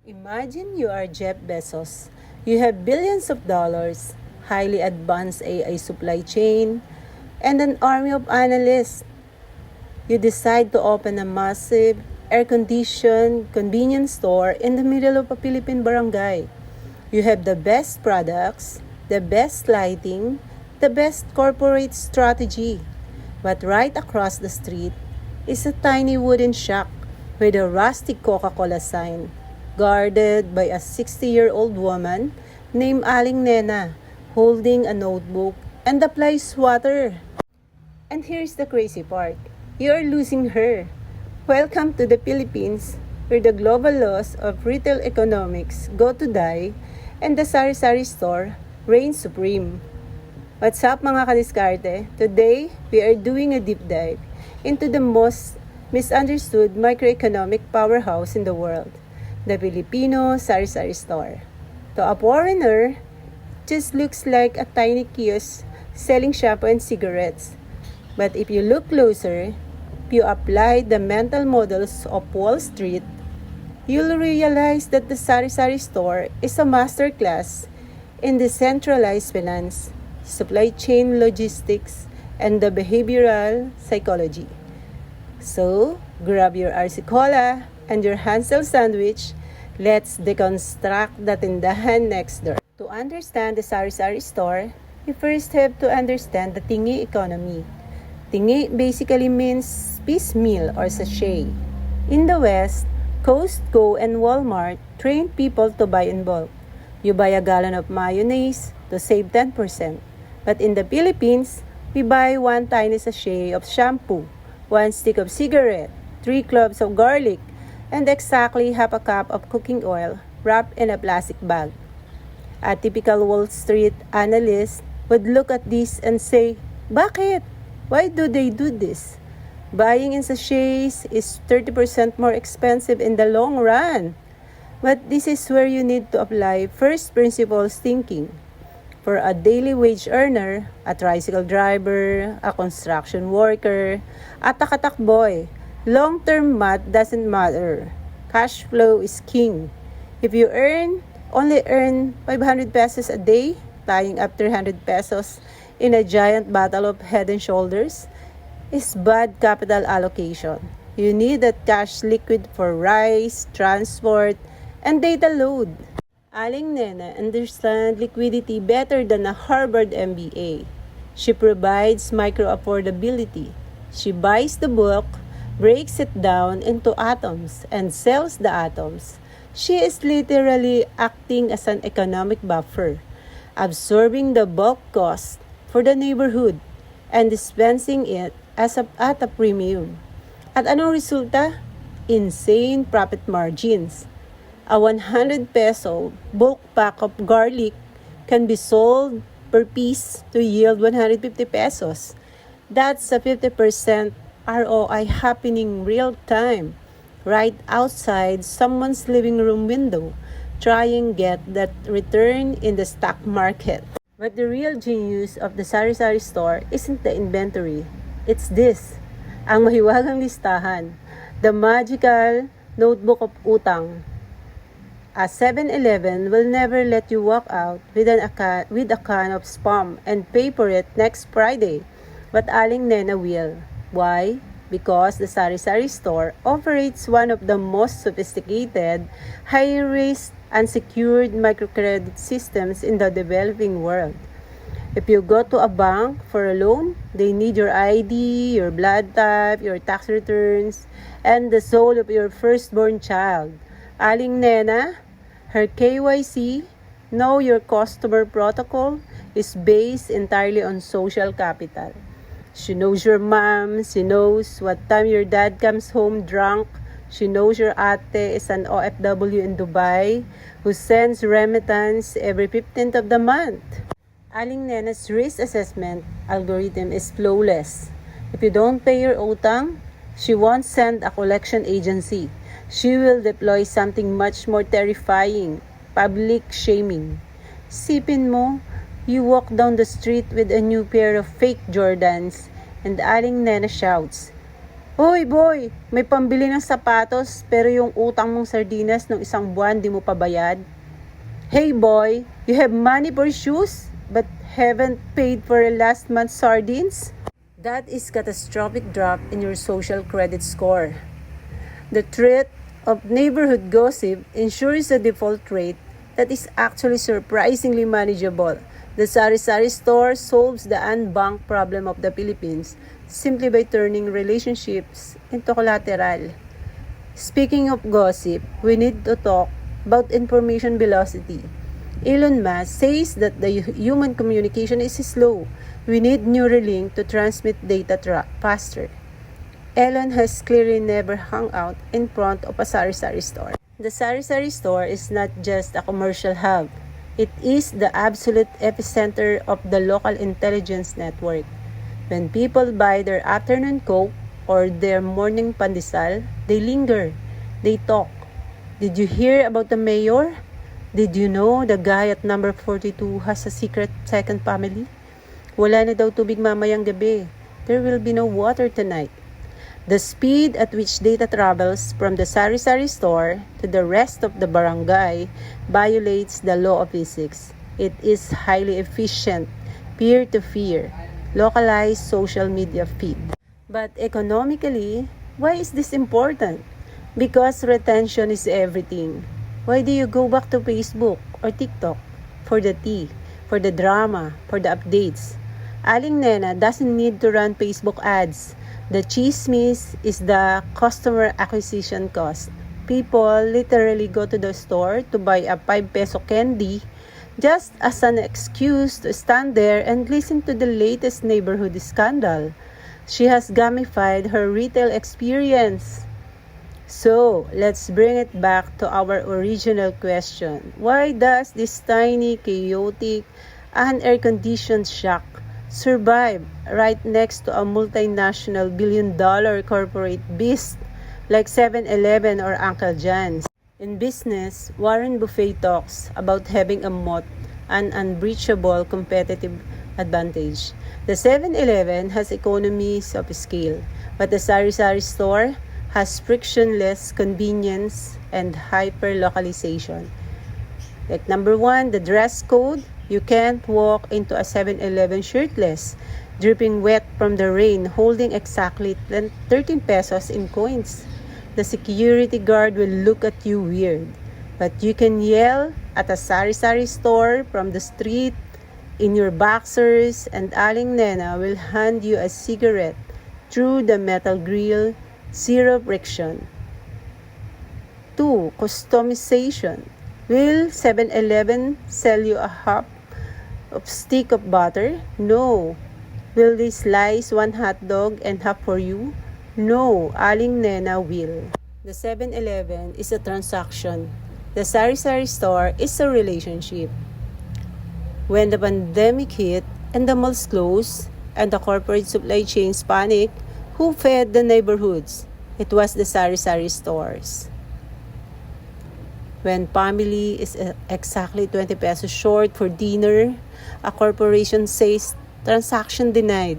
Imagine you are Jeff Bezos. You have billions of dollars, highly advanced AI supply chain, and an army of analysts. You decide to open a massive, air-conditioned convenience store in the middle of a Philippine barangay. You have the best products, the best lighting, the best corporate strategy. But right across the street is a tiny wooden shack with a rustic Coca-Cola sign, guarded by a 60-year-old woman named Aling Nena, holding a notebook and applies water. And here's the crazy part. You're losing her. Welcome to the Philippines, where the global laws of retail economics go to die and the sari-sari store reigns supreme. What's up mga kadiskarte? Today, we are doing a deep dive into the most misunderstood microeconomic powerhouse in the world, the Filipino sari-sari store. To a foreigner, just looks like a tiny kiosk selling shampoo and cigarettes. But if you look closer, if you apply the mental models of Wall Street, you'll realize that the sari-sari store is a masterclass in decentralized finance, supply chain logistics, and the behavioral psychology. So, grab your RC Cola and your Hansel sandwich. Let's deconstruct the tindahan next door. To understand the sari-sari store, you first have to understand the tingi economy. Tingi basically means piecemeal or sachet. In the West, Costco and Walmart train people to buy in bulk. You buy a gallon of mayonnaise to save 10%. But in the Philippines, we buy one tiny sachet of shampoo, one stick of cigarette, 3 cloves of garlic, and exactly half a cup of cooking oil wrapped in a plastic bag. A typical Wall Street analyst would look at this and say, "Bakit? Why do they do this? Buying in sachets is 30% more expensive in the long run." But this is where you need to apply first principles thinking. For a daily wage earner, a tricycle driver, a construction worker, a takatakboy, long-term math doesn't matter. Cash flow is king. If you only earn 500 pesos a day, tying up 300 pesos in a giant battle of head and shoulders, is bad capital allocation. You need that cash liquid for rice, transport, and data load. Aling Nena understands liquidity better than a Harvard MBA. She provides micro-affordability. She buys the book, breaks it down into atoms, and sells the atoms. She is literally acting as an economic buffer, absorbing the bulk cost for the neighborhood and dispensing it at a premium. At anong resulta? Insane profit margins. A 100 peso bulk pack of garlic can be sold per piece to yield 150 pesos. That's a 50% ROI happening real time, right outside someone's living room window, trying get that return in the stock market. But the real genius of the sari-sari store isn't the inventory. It's this, ang mahiwagang listahan, the magical notebook of utang. A 7-Eleven will never let you walk out with a can of Spam and pay for it next Friday. But Aling Nena will. Why? Because the sari-sari store operates one of the most sophisticated, high-risk, unsecured microcredit systems in the developing world. If you go to a bank for a loan, they need your ID, your blood type, your tax returns, and the soul of your firstborn child. Aling Nena, her KYC, Know Your Customer protocol, is based entirely on social capital. She knows your mom, she knows what time your dad comes home drunk, she knows your ate is an OFW in Dubai who sends remittance every 15th of the month. Aling Nena's risk assessment algorithm is flawless. If you don't pay your utang, she won't send a collection agency. She will deploy something much more terrifying, public shaming. Sipin mo, you walk down the street with a new pair of fake Jordans and Aling Nena shouts, Hoy boy, may pambili ng sapatos pero yung utang mong sardinas ng isang buwan di mo pa bayad? Hey boy, you have money for shoes but haven't paid for last month's sardines? That is catastrophic drop in your social credit score. The threat of neighborhood gossip ensures a default rate that is actually surprisingly manageable. The sari-sari store solves the unbanked problem of the Philippines simply by turning relationships into collateral. Speaking of gossip, we need to talk about information velocity. Elon Musk says that the human communication is slow. We need Neuralink to transmit data faster. Elon has clearly never hung out in front of a sari-sari store. The sari-sari store is not just a commercial hub. It is the absolute epicenter of the local intelligence network. When people buy their afternoon Coke or their morning pandesal, they linger. They talk. Did you hear about the mayor? Did you know the guy at number 42 has a secret second family? Wala na daw tubig mamayang gabi. There will be no water tonight. The speed at which data travels from the sari-sari store to the rest of the barangay violates the law of physics. It is highly efficient, peer-to-peer, localized social media feed. But economically, why is this important? Because retention is everything. Why do you go back to Facebook or TikTok? For the tea, for the drama, for the updates. Aling Nena doesn't need to run Facebook ads. The chismis is the customer acquisition cost. People literally go to the store to buy a 5 peso candy just as an excuse to stand there and listen to the latest neighborhood scandal. She has gamified her retail experience. So, let's bring it back to our original question. Why does this tiny, chaotic, unair-conditioned shack survive right next to a multinational billion-dollar corporate beast like 7-Eleven or Uncle John's? In business, Warren Buffett talks about having a moat, an unbreachable competitive advantage. The 7-Eleven has economies of scale, but the sari-sari store has frictionless convenience and hyper-localization. Like number 1, the dress code. You can't walk into a 7-Eleven shirtless, dripping wet from the rain, holding exactly 13 pesos in coins. The security guard will look at you weird. But you can yell at a sari-sari store from the street in your boxers and Aling Nena will hand you a cigarette through the metal grill, zero friction. 2. Customization. Will 7-Eleven sell you a half of stick of butter? No. Will they slice one hot dog and half for you? No. Aling Nena will. The 7-Eleven is a transaction. The sari-sari store is a relationship. When the pandemic hit and the malls closed and the corporate supply chains panicked, who fed the neighborhoods? It was the sari-sari stores. When family is exactly 20 pesos short for dinner, a corporation says, transaction denied.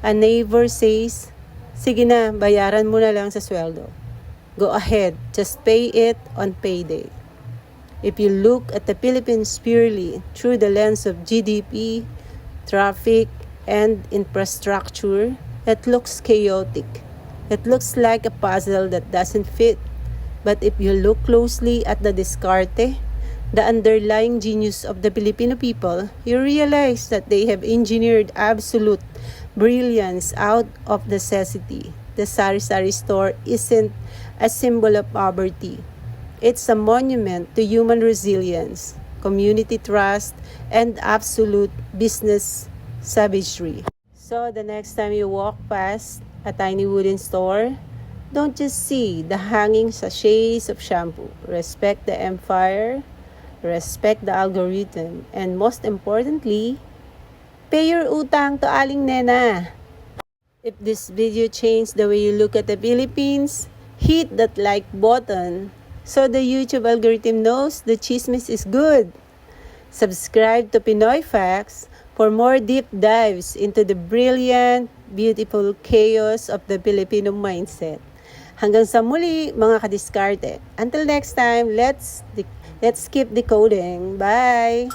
A neighbor says, sige na, bayaran mo na lang sa sweldo. Go ahead, just pay it on payday. If you look at the Philippines purely through the lens of GDP, traffic, and infrastructure, it looks chaotic. It looks like a puzzle that doesn't fit. But if you look closely at the diskarte, the underlying genius of the Filipino people, you realize that they have engineered absolute brilliance out of necessity. The sari-sari store isn't a symbol of poverty. It's a monument to human resilience, community trust, and absolute business savagery. So the next time you walk past a tiny wooden store, don't just see the hanging sachets of shampoo. Respect the empire, respect the algorithm, and most importantly, pay your utang to Aling Nena. If this video changed the way you look at the Philippines, hit that like button so the YouTube algorithm knows the chismis is good. Subscribe to Pinoy Facts for more deep dives into the brilliant, beautiful chaos of the Filipino mindset. Hanggang sa muli, mga kadiskarte. Until next time, let's keep decoding. Bye!